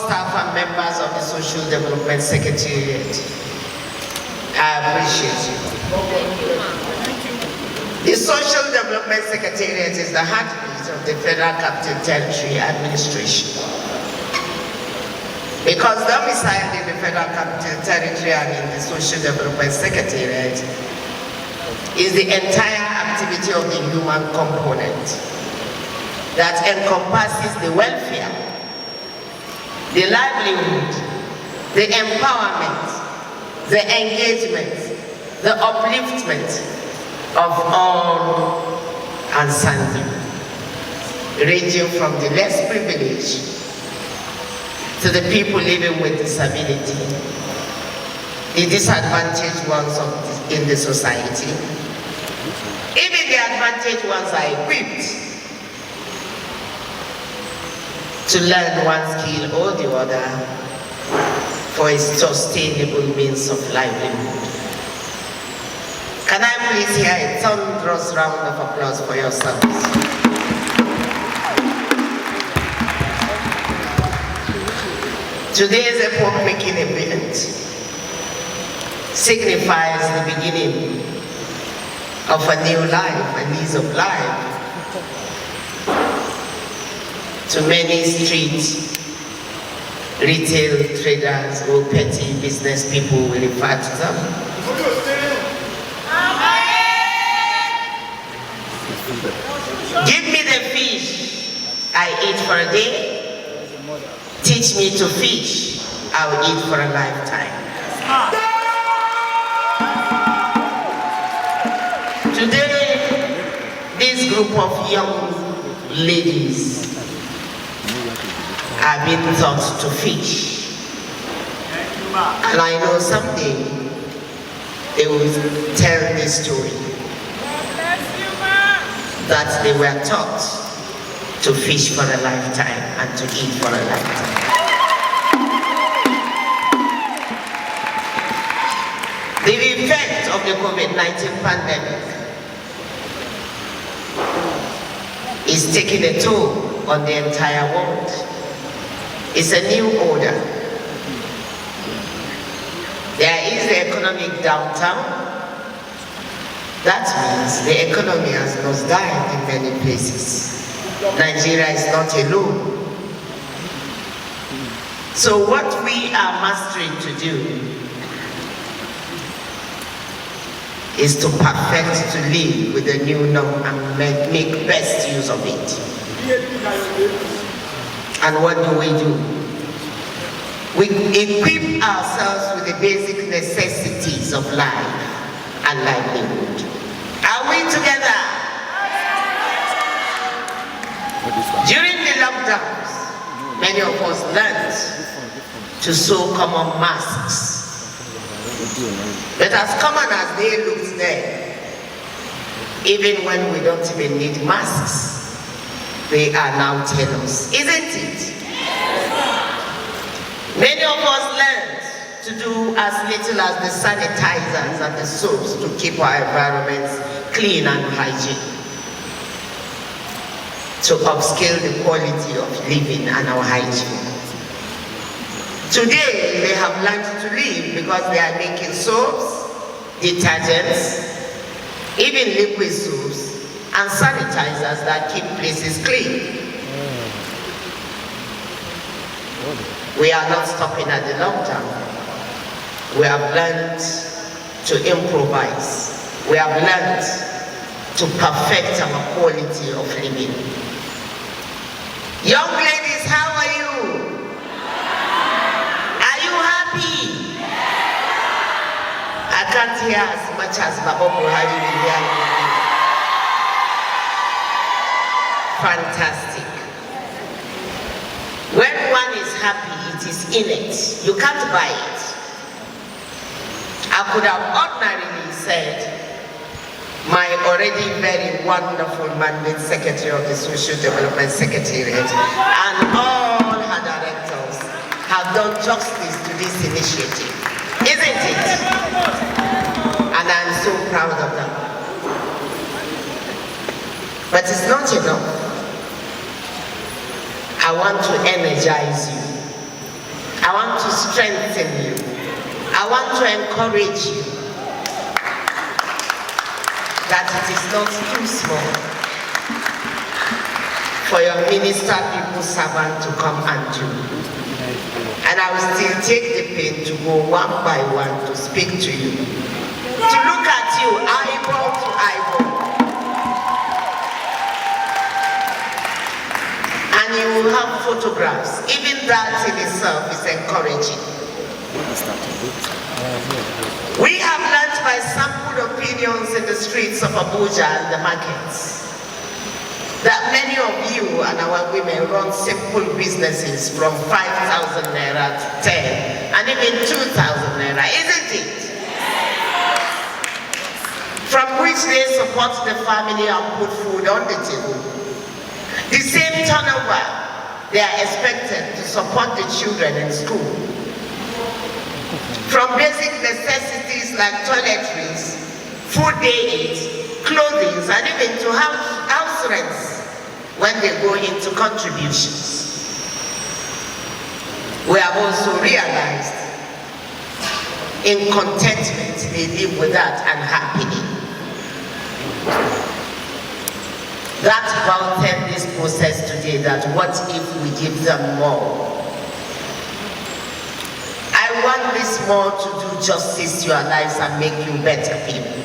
staff and members of the Social Development Secretariat. I appreciate you. The Social Development Secretariat is the heartbeat of the Federal Capital Territory Administration. Because domiciled in the Federal Capital Territory and in the Social Development Secretariat is the entire activity of the human component that encompasses the welfare, the livelihood, the empowerment, the engagement, the upliftment of all and sundry, ranging from the less privileged to the people living with disability, the disadvantaged ones in the society. Even the advantaged ones are equipped to learn one skill or the other for a sustainable means of livelihood. Can I please hear a thunderous round of applause for yourselves? Today's epoch-making event signifies the beginning of a new life, a lease of life, to many street retail traders or petty business people will refer to them. Give me the fish I eat for a day. Teach me to fish, I will eat for a lifetime. Today, this group of young ladies are being taught to fish. And I know someday they will tell this story that they were taught to fish for a lifetime and to eat for a lifetime. The effect of the COVID-19 pandemic is taking a toll on the entire world. It's a new order. There is the economic downturn. That means the economy has nosedived in many places. Nigeria is not alone. So what we are mastering to do is to perfect to live with the new norm and make best use of it. And what do? We equip ourselves with the basic necessities of life and livelihood. Are we together? During the lockdowns, many of us learned to sew common masks. But as common as they looked then, even when we don't even need masks, they are now tailors, isn't it? Many of us learned to do as little as the sanitizers and the soaps to keep our environments clean and hygiene, to upscale the quality of living and our hygiene. Today, they have learned to live because they are making soaps, detergents, even liquid soaps, and sanitizers that keep places clean. We are not stopping at the lockdown. We have learned to improvise. We have learned to perfect our quality of living. Young ladies, how are you? Are you happy? I can't hear as much as Baba Buhari will hear you. Fantastic. When one is happy, it is innate. You can't buy it. I could have ordinarily said, my already very wonderful mandate secretary of the Social Development Secretariat and all her directors have done justice to this initiative, isn't it? And I'm so proud of them. But it's not enough. I want to energize you I want to strengthen you. I want to encourage you that it is not too small for your minister, people, servant to come and do. And I will still take the pain to go one by one to speak to you, to look at you eyeball to eyeball. And you will have photographs. Even that in itself is encouraging. We have learnt by sample opinions in the streets of Abuja and the markets that many of you and our women run simple businesses from 5,000 naira to 10 and even 2,000 naira, isn't it? From which they support the family and put food on the table. The same turnover, they are expected to support the children in school. From basic necessities like toiletries, food they eat, clothing, and even to house rents when they go into contributions. We have also realized in contentment they live with that and happily. That vaulted this process today, that what if we give them more? I want this more to do justice to your lives and make you better people.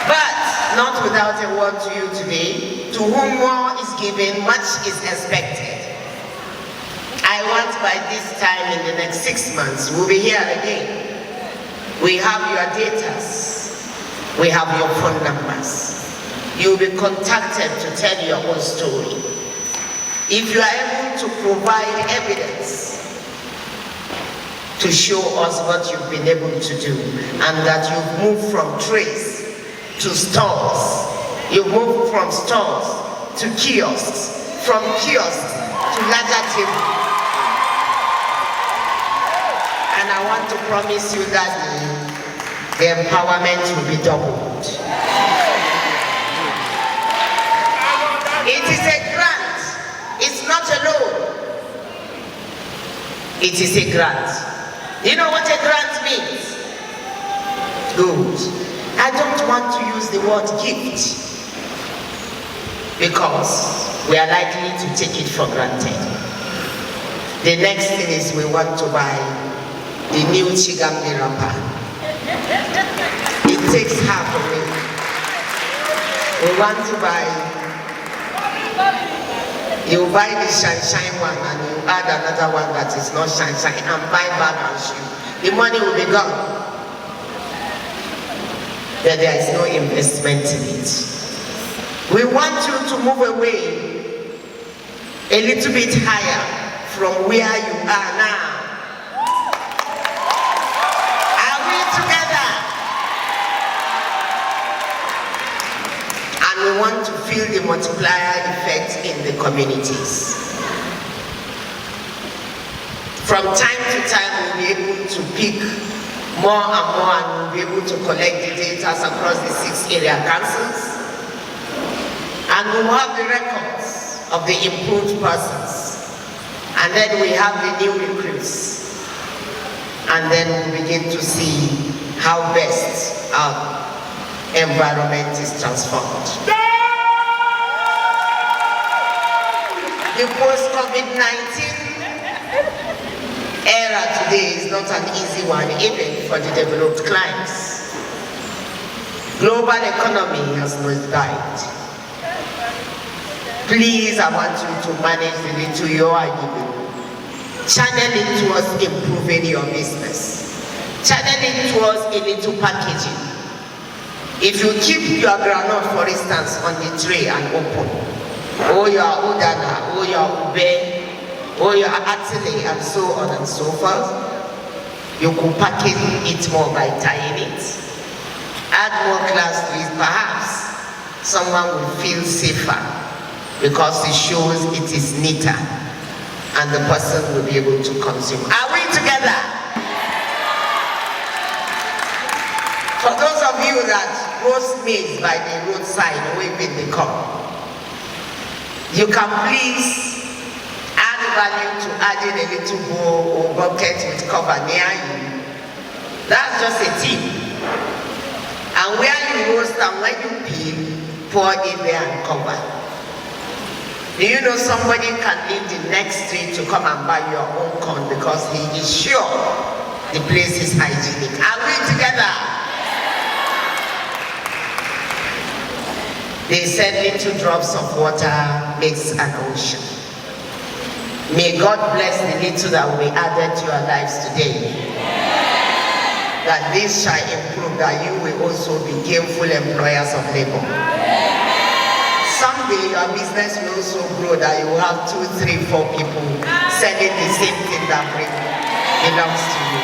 But not without a word to you today. To whom more is given, much is expected. I want by this time in the next 6 months, we'll be here again. We have your data. We have your phone numbers. You'll be contacted to tell your own story. If you are able to provide evidence to show us what you've been able to do, and that you've moved from trays to stores, you've moved from stores to kiosks, from kiosks to larger tables. And I want to promise you that the empowerment will be doubled. It is a grant. It's not a loan. It is a grant. You know what a grant means? Good. I don't want to use the word gift because we are likely to take it for granted. The next thing is we want to buy the new Chigambi wrapper. It takes half of it. We want to buy, you buy the shine one and you add another one that is not shine and buy bag and shoe. The money will be gone. But there is no investment in it. We want you to move away a little bit higher from where you are now. We want to feel the multiplier effect in the communities. From time to time, we'll be able to pick more and more, and we'll be able to collect the data across the 6 area councils. And we'll have the records of the improved persons. And then we have the new recruits. And then we'll begin to see how best our environment is transformed. The post-COVID-19 era today is not an easy one, even for the developed clients. Global economy has nosedived. Please, I want you to manage the little you are given. Channel it towards improving your business. Channel it towards a little packaging. If you keep your groundnut, for instance, on the tray and open, or your udana, or your ube, or your atile, and so on and so forth, you could package it more by tying it. Add more class to it, perhaps someone will feel safer because it shows it is neater and the person will be able to consume. Are we together? For those of you that roast maize by the roadside, waving the cup, You can please add value to adding a little bowl or bucket with cover near you. That's just a tip. And where you roast and when you peel, pour in there and cover. Do you know somebody can leave the next street to come and buy your own corn because he is sure the place is hygienic? Are we together? They said little drops of water makes an ocean. May God bless the little that will be added to your lives today. That this shall improve, that you will also be gainful employers of labor. Someday your business will also grow, that you will have 2, 3, 4 people selling the same thing that belongs to you.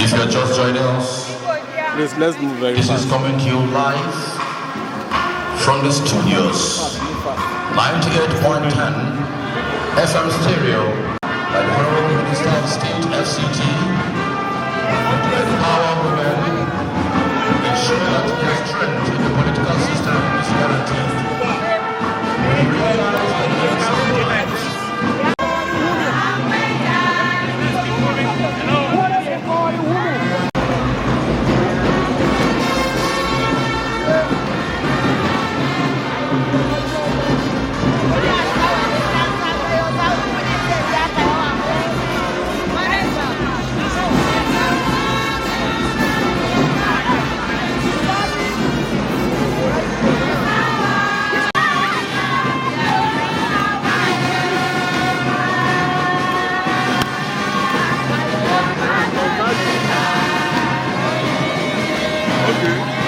If you're just joining us, please, let's move very fast. This is coming to you live from the studios, 98.10 FM stereo by the Honorable Minister of State, FCT, empower women, ensure that their strength in the political system is guaranteed. We realize the needs of lives. Okay.